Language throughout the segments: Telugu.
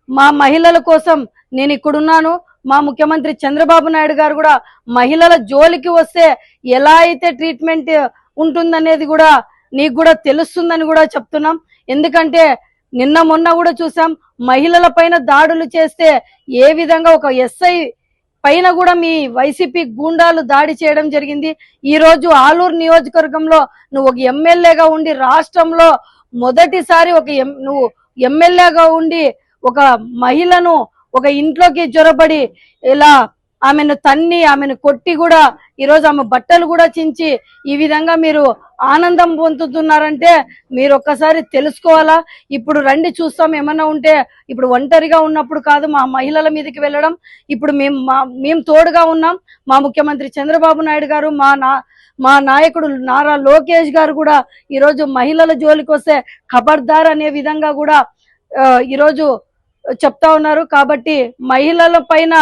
మా మహిళల కోసం నేను ఇక్కడున్నాను. మా ముఖ్యమంత్రి చంద్రబాబు నాయుడు గారు కూడా మహిళల జోలికి వస్తే ఎలా అయితే ట్రీట్మెంట్ ఉంటుందనేది కూడా నీకు కూడా తెలుస్తుందని కూడా చెప్తున్నాం. ఎందుకంటే నిన్న మొన్న కూడా చూసాం, మహిళల పైన దాడులు చేస్తే ఏ విధంగా ఒక ఎస్ఐ పైన కూడా మీ వైసీపీ గూండాలు దాడి చేయడం జరిగింది. ఈ రోజు ఆలూరు నియోజకవర్గంలో నువ్వు ఒక ఎమ్మెల్యేగా ఉండి, రాష్ట్రంలో మొదటిసారి నువ్వు ఎమ్మెల్యేగా ఉండి ఒక మహిళను ఒక ఇంట్లోకి జొరబడి ఇలా ఆమెను తన్ని ఆమెను కొట్టి కూడా ఈరోజు ఆమె బట్టలు కూడా చించి ఈ విధంగా మీరు ఆనందం పొందుతున్నారంటే మీరు ఒక్కసారి తెలుసుకోవాలా. ఇప్పుడు రండి చూస్తాం, ఏమన్నా ఉంటే ఇప్పుడు ఒంటరిగా ఉన్నప్పుడు కాదు మా మహిళల మీదకి వెళ్ళడం. ఇప్పుడు మేము తోడుగా ఉన్నాం. మా ముఖ్యమంత్రి చంద్రబాబు నాయుడు గారు, మా నాయకుడు నారా లోకేష్ గారు కూడా ఈరోజు మహిళల జోలికి వస్తే ఖబర్దార్ అనే విధంగా కూడా ఈరోజు చెప్తా ఉన్నారు. కాబట్టి మహిళల పైన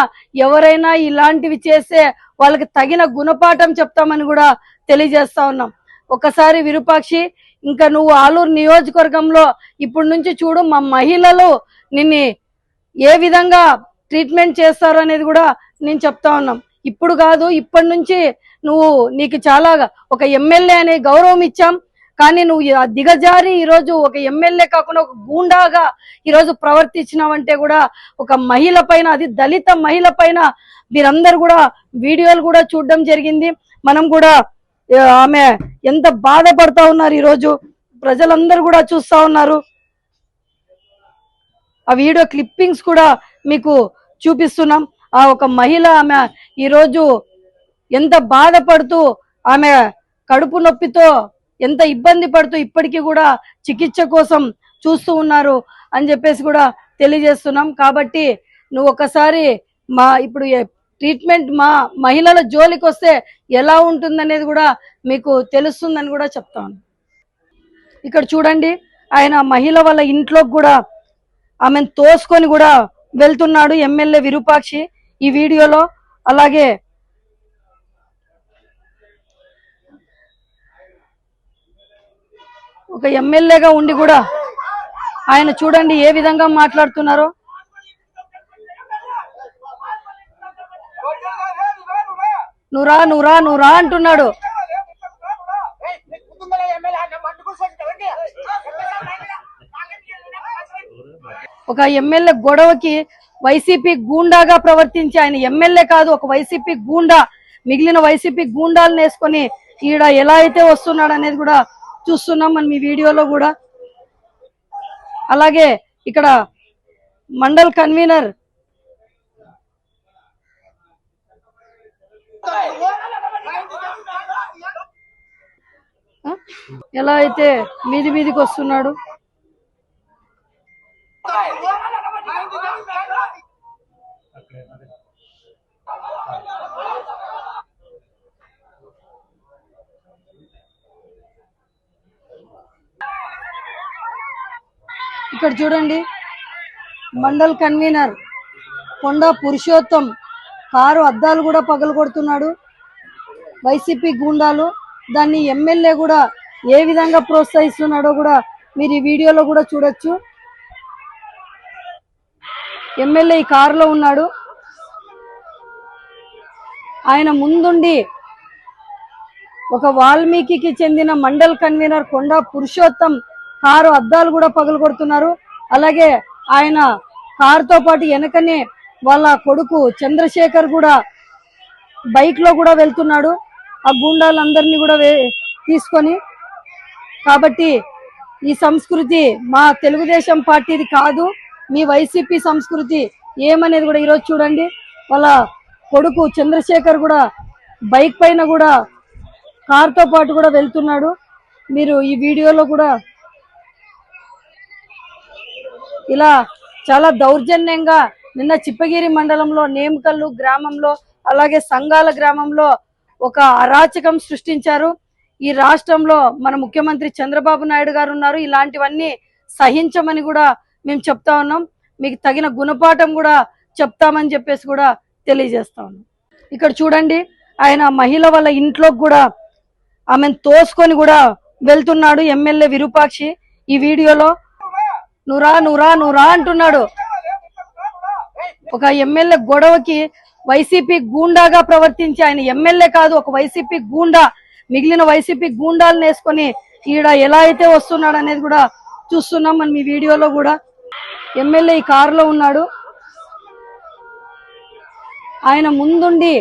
ఎవరైనా ఇలాంటివి చేస్తే వాళ్ళకి తగిన గుణపాఠం చెప్తామని కూడా తెలియజేస్తా ఉన్నాం. ఒకసారి విరూపాక్షి, ఇంకా నువ్వు ఆలూరు నియోజకవర్గంలో ఇప్పటి నుంచి చూడు, మా మహిళలు నిన్ను ఏ విధంగా ట్రీట్మెంట్ చేస్తారు అనేది కూడా నేను చెప్తా ఉన్నాం. ఇప్పుడు కాదు, ఇప్పటి నుంచి నీకు చాలా ఒక ఎమ్మెల్యే అనే గౌరవం ఇచ్చాం. కానీ నువ్వు దిగజారి ఈరోజు ఒక ఎమ్మెల్యే కాకుండా ఒక గూండాగా ఈరోజు ప్రవర్తించినావంటే కూడా ఒక మహిళ పైన, అది దళిత మహిళ పైన మీరందరూ కూడా వీడియోలు కూడా చూడడం జరిగింది. మనం కూడా ఆమె ఎంత బాధపడతా ఉన్నారు ఈరోజు ప్రజలందరూ కూడా చూస్తా ఉన్నారు. ఆ వీడియో క్లిప్పింగ్స్ కూడా మీకు చూపిస్తున్నాం. ఆ ఒక మహిళ ఆమె ఈరోజు ఎంత బాధపడుతూ, ఆమె కడుపు నొప్పితో ఎంత ఇబ్బంది పడుతూ ఇప్పటికీ కూడా చికిత్స కోసం చూస్తూ ఉన్నారు అని చెప్పేసి కూడా తెలియజేస్తున్నాం. కాబట్టి నువ్వు ఒకసారి ఇప్పుడు ట్రీట్మెంట్ మా మహిళల జోలికి వస్తే ఎలా ఉంటుందనేది కూడా మీకు తెలుస్తుందని కూడా చెప్తాను. ఇక్కడ చూడండి, ఆయన మహిళ వాళ్ళ ఇంట్లోకి కూడా ఆమెను తోసుకొని కూడా వెళ్తున్నాడు ఎమ్మెల్యే విరూపాక్షి ఈ వీడియోలో. అలాగే ఒక ఎమ్మెల్యేగా ఉండి కూడా ఆయన చూడండి ఏ విధంగా మాట్లాడుతున్నారో. నువ్వురా అంటున్నాడు. ఒక ఎమ్మెల్యే గొడవకి వైసీపీ గూండాగా ప్రవర్తించి, ఆయన ఎమ్మెల్యే కాదు, ఒక వైసీపీ గూండా, మిగిలిన వైసీపీ గూండాలను వేసుకొని ఈడ ఎలా అయితే వస్తున్నాడు అనేది కూడా చూస్తున్నాం మనం ఈ వీడియోలో కూడా. అలాగే ఇక్కడ మండల్ కన్వీనర్ ఎలా అయితే మీదికి వస్తున్నాడు. ఇక్కడ చూడండి, మండల్ కన్వీనర్ కొండా పురుషోత్తం కారు అద్దాలు కూడా పగలగొడుతున్నాడు. వైసీపీ గూండాలు దాన్ని ఎమ్మెల్యే కూడా ఏ విధంగా ప్రోత్సహిస్తున్నాడో కూడా మీరు ఈ వీడియోలో కూడా చూడొచ్చు. ఎమ్మెల్యే ఈ కారులో ఉన్నాడు. ఆయన ముందుండి ఒక వాల్మీకి చెందిన మండల్ కన్వీనర్ కొండా పురుషోత్తం కారు అద్దాలు కూడా పగలగొడుతున్నారు. అలాగే ఆయన కారుతో పాటు వెనకనే వాళ్ళ కొడుకు చంద్రశేఖర్ కూడా బైక్ లో కూడా వెళ్తున్నాడు ఆ గూండాలందరినీ కూడా తీసుకొని. కాబట్టి ఈ సంస్కృతి మా తెలుగుదేశం పార్టీది కాదు, మీ వైసీపీ సంస్కృతి ఏమనేది కూడా ఈరోజు చూడండి. వాళ్ళ కొడుకు చంద్రశేఖర్ కూడా బైక్ పైన కూడా కారుతో పాటు కూడా వెళ్తున్నాడు. మీరు ఈ వీడియోలో కూడా ఇలా చాలా దౌర్జన్యంగా నిన్న చిప్పగిరి మండలంలో నేమకల్లు గ్రామంలో అలాగే సంఘాల గ్రామంలో ఒక అరాచకం సృష్టించారు. ఈ రాష్ట్రంలో మన ముఖ్యమంత్రి చంద్రబాబు నాయుడు గారు ఉన్నారు. ఇలాంటివన్నీ సహించమని కూడా మేము చెప్తా ఉన్నాం. మీకు తగిన గుణపాఠం కూడా చెప్తామని చెప్పేసి కూడా తెలియజేస్తా ఉన్నాం. ఇక్కడ చూడండి, ఆయన మహిళ వాళ్ళ ఇంట్లోకి కూడా ఆమెను తోసుకొని కూడా వెళ్తున్నాడు ఎమ్మెల్యే విరూపాక్షి ఈ వీడియోలో. నువ్వురా అంటున్నాడు. ఒక ఎమ్మెల్యే గొడవకి వైసీపీ గూండాగా ప్రవర్తించి, ఆయన ఎమ్మెల్యే కాదు ఒక వైసీపీ గూండా, మిగిలిన వైసీపీ గూండాలను వేసుకొని ఈడ ఎలా అయితే వస్తున్నాడు అనేది కూడా చూస్తున్నాం మనం ఈ వీడియోలో కూడా. ఎమ్మెల్యే ఈ కారులో ఉన్నాడు, ఆయన ముందుండి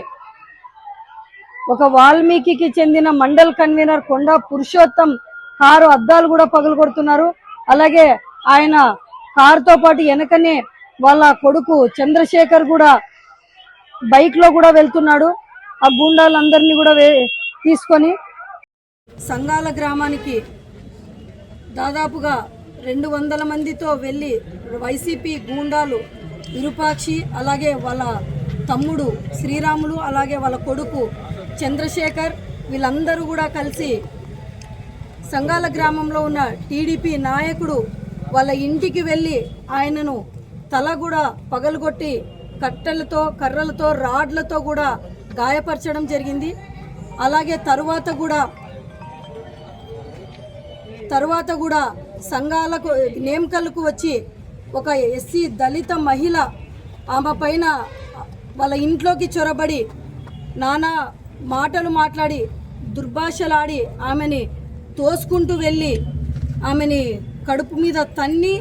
ఒక వాల్మీకి చెందిన మండల్ కన్వీనర్ కొండా పురుషోత్తం కారు అద్దాలు కూడా పగలగొడుతున్నారు. అలాగే ఆయన కారుతో పాటు వెనకనే వాళ్ళ కొడుకు చంద్రశేఖర్ కూడా బైక్ లో కూడా వెళ్తున్నాడు. ఆ గూండాలందరినీ కూడా తీసుకొని సంగాల గ్రామానికి దాదాపుగా 200 మందితో వెళ్ళి వైసీపీ గూండాలు విరూపాక్షి, అలాగే వాళ్ళ తమ్ముడు శ్రీరాములు, అలాగే వాళ్ళ కొడుకు చంద్రశేఖర్, వీళ్ళందరూ కూడా కలిసి సంగాల గ్రామంలో ఉన్న టీడీపీ నాయకుడు వాళ్ళ ఇంటికి వెళ్ళి ఆయనను తల కూడా పగలగొట్టి కట్టెలతో, కర్రలతో, రాడ్లతో కూడా గాయపరచడం జరిగింది. అలాగే తరువాత కూడా సంఘాలకు నేమకల్కు వచ్చి ఒక ఎస్సీ దళిత మహిళ ఆమె పైన వాళ్ళ ఇంట్లోకి చొరబడి నానా మాటలు మాట్లాడి దుర్భాషలాడి ఆమెని తోసుకుంటూ వెళ్ళి ఆమెని కడుపు మీద తన్ని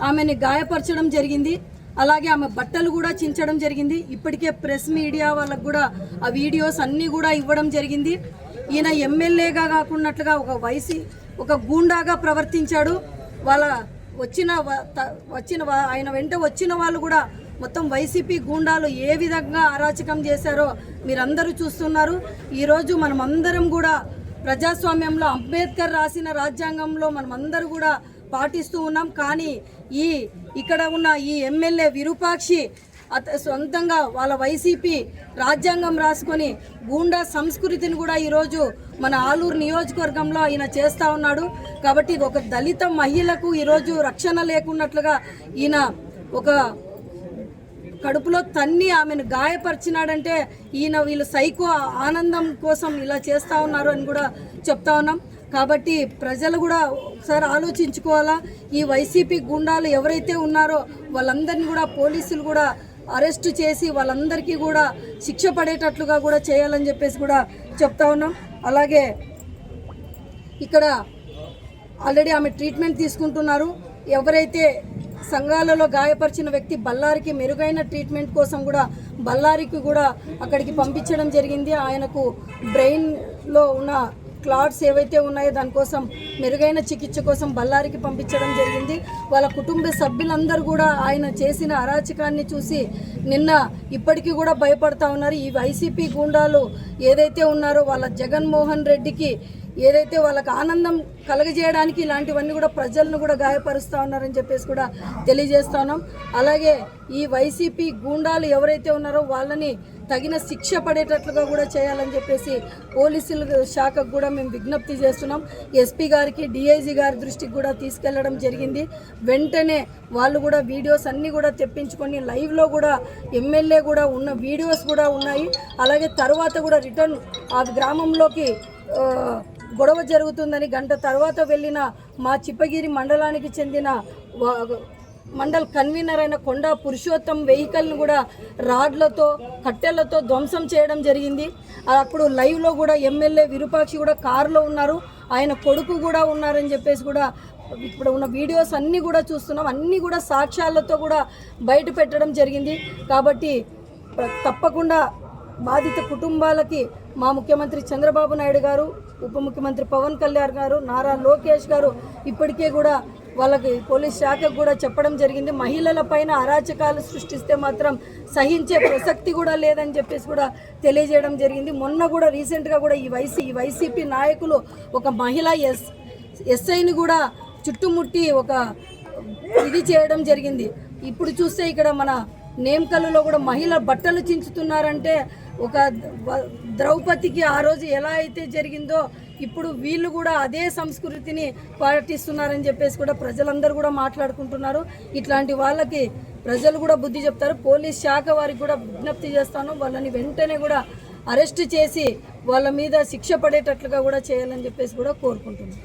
ఆమెని గాయపరచడం జరిగింది. అలాగే ఆమె బట్టలు కూడా చించడం జరిగింది. ఇప్పటికే ప్రెస్ మీడియా వాళ్ళకు కూడా ఆ వీడియోస్ అన్నీ కూడా ఇవ్వడం జరిగింది. ఈయన ఎమ్మెల్యేగా కాకున్నట్లుగా ఒక గూండాగా ప్రవర్తించాడు. ఆయన వెంట వచ్చిన వాళ్ళు కూడా మొత్తం వైసీపీ గూండాలు ఏ విధంగా అరాచకం చేశారో మీరందరూ చూస్తున్నారు. ఈరోజు మనం అందరం కూడా ప్రజాస్వామ్యంలో అంబేద్కర్ రాసిన రాజ్యాంగంలో మనం అందరూ కూడా పాటిస్తూ ఉన్నాం. కానీ ఇక్కడ ఉన్న ఈ ఎమ్మెల్యే విరూపాక్షి సొంతంగా వాళ్ళ వైసీపీ రాజ్యాంగం రాసుకొని గూండా సంస్కృతిని కూడా ఈరోజు మన ఆలూరు నియోజకవర్గంలో ఈయన చేస్తూ ఉన్నాడు. కాబట్టి ఒక దళిత మహిళకు ఈరోజు రక్షణ లేకున్నట్లుగా ఈయన ఒక కడుపులో తన్ని ఆమెను గాయపరిచినాడంటే వీళ్ళు సైకో ఆనందం కోసం ఇలా చేస్తూ ఉన్నారు అని కూడా చెప్తా ఉన్నాం. కాబట్టి ప్రజలు కూడా ఒకసారి ఆలోచించుకోవాలా. ఈ వైసీపీ గుండాలు ఎవరైతే ఉన్నారో వాళ్ళందరినీ కూడా పోలీసులు కూడా అరెస్టు చేసి వాళ్ళందరికీ కూడా శిక్ష పడేటట్లుగా కూడా చేయాలని చెప్పేసి కూడా చెప్తా ఉన్నాం. అలాగే ఇక్కడ ఆల్రెడీ ఆమె ట్రీట్మెంట్ తీసుకుంటున్నారు. ఎవరైతే సంఘాలలో గాయపరిచిన వ్యక్తి బళ్ళారికి మెరుగైన ట్రీట్మెంట్ కోసం కూడా బళ్ళారికి కూడా అక్కడికి పంపించడం జరిగింది. ఆయనకు బ్రెయిన్లో ఉన్న క్లాట్స్ ఏవైతే ఉన్నాయో దానికోసం మెరుగైన చికిత్స కోసం బళ్ళారికి పంపించడం జరిగింది. వాళ్ళ కుటుంబ సభ్యులందరూ కూడా ఆయన చేసిన అరాచకాన్ని చూసి ఇప్పటికీ కూడా భయపడతా ఉన్నారు. ఈ వైసీపీ గూండాలు ఏదైతే ఉన్నారో వాళ్ళ జగన్మోహన్ రెడ్డికి ఏదైతే వాళ్ళకి ఆనందం కలగజేయడానికి ఇలాంటివన్నీ కూడా ప్రజలను కూడా గాయపరుస్తూ ఉన్నారని చెప్పేసి కూడా తెలియజేస్తా ఉన్నాం. అలాగే ఈ వైసీపీ గూండాలు ఎవరైతే ఉన్నారో వాళ్ళని తగిన శిక్ష పడేటట్లుగా కూడా చేయాలని చెప్పేసి పోలీసుల శాఖకు కూడా మేము విజ్ఞప్తి చేస్తున్నాం. ఎస్పీ గారికి, డిఐజీ గారి దృష్టికి కూడా తీసుకెళ్లడం జరిగింది. వెంటనే వాళ్ళు కూడా వీడియోస్ అన్నీ కూడా తెప్పించుకొని లైవ్లో కూడా ఎమ్మెల్యే కూడా ఉన్న వీడియోస్ కూడా ఉన్నాయి. అలాగే తర్వాత కూడా రిటర్న్ ఆ గ్రామంలోకి గొడవ జరుగుతుందని గంట తర్వాత వెళ్ళిన మా చిప్పగిరి మండలానికి చెందిన మండల్ కన్వీనర్ అయిన కొండా పురుషోత్తం వెహికల్ను కూడా రాడ్లతో, కట్టెలతో ధ్వంసం చేయడం జరిగింది. అప్పుడు లైవ్లో కూడా ఎమ్మెల్యే విరూపాక్షి కూడా కారులో ఉన్నారు, ఆయన కొడుకు కూడా ఉన్నారని చెప్పేసి కూడా ఇప్పుడు ఉన్న వీడియోస్ అన్నీ కూడా చూస్తున్నాం. అన్నీ కూడా సాక్ష్యాలతో కూడా బయట పెట్టడం జరిగింది. కాబట్టి తప్పకుండా బాధిత కుటుంబాలకి మా ముఖ్యమంత్రి చంద్రబాబు నాయుడు గారు, ఉప ముఖ్యమంత్రి పవన్ కళ్యాణ్ గారు, నారా లోకేష్ గారు ఇప్పటికే కూడా వాళ్ళకి పోలీస్ శాఖకు కూడా చెప్పడం జరిగింది. మహిళల పైన అరాచకాలు సృష్టిస్తే మాత్రం సహించే ప్రసక్తి కూడా లేదని చెప్పేసి కూడా తెలియజేయడం జరిగింది. మొన్న కూడా రీసెంట్గా కూడా ఈ వైసీపీ నాయకులు ఒక మహిళ ఎస్ఐని కూడా చుట్టుముట్టి ఒక ఇది చేయడం జరిగింది. ఇప్పుడు చూస్తే ఇక్కడ మన నేమకల్లులో కూడా మహిళ బట్టలు చించుతున్నారంటే ఒక ద్రౌపదికి ఆ రోజు ఎలా అయితే జరిగిందో ఇప్పుడు వీళ్ళు కూడా అదే సంస్కృతిని పాటిస్తున్నారని చెప్పేసి కూడా ప్రజలందరూ కూడా మాట్లాడుకుంటున్నారు. ఇట్లాంటి వాళ్ళకి ప్రజలు కూడా బుద్ధి చెప్తారు. పోలీస్ శాఖ వారికి కూడా విజ్ఞప్తి చేస్తాను, వాళ్ళని వెంటనే కూడా అరెస్ట్ చేసి వాళ్ళ మీద శిక్ష పడేటట్లుగా కూడా చేయాలని చెప్పేసి కూడా కోరుకుంటున్నాను.